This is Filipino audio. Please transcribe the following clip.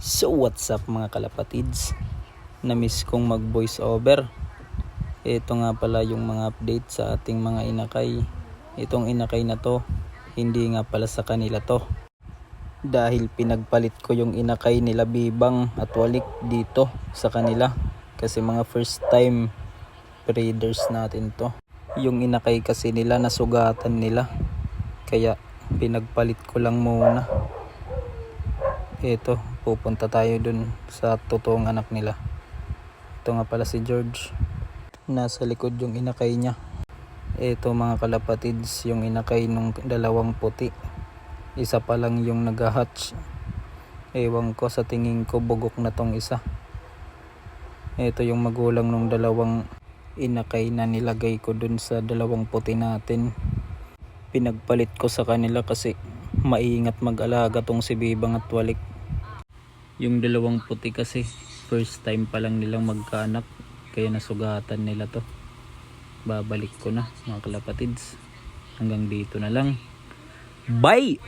So what's up mga kalapatids, na-miss kong mag voice over. Ito nga pala yung mga update sa ating mga inakay. Itong inakay na to, hindi nga pala sa kanila to, dahil pinagpalit ko yung inakay nila Bibang at Walik dito sa kanila, kasi mga first time breeders natin to. Yung inakay kasi nila nasugatan nila, kaya pinagpalit ko lang muna. Ito, pupunta tayo dun sa totoong anak nila. Ito nga pala si George, nasa likod yung inakay niya. Ito mga kalapatids, yung inakay nung dalawang puti, isa pa lang yung nag-hatch. Ewan ko, sa tingin ko bugok na tong isa. Ito yung magulang nung dalawang inakay na nilagay ko dun sa dalawang puti natin. Pinagpalit ko sa kanila kasi maingat mag-alaga tong si Bibang at Walik. Yung dalawang puti kasi first time pa lang nilang magkaanak, kaya nasugatan nila to. Babalik ko na mga kalapatids. Hanggang dito na lang. Bye!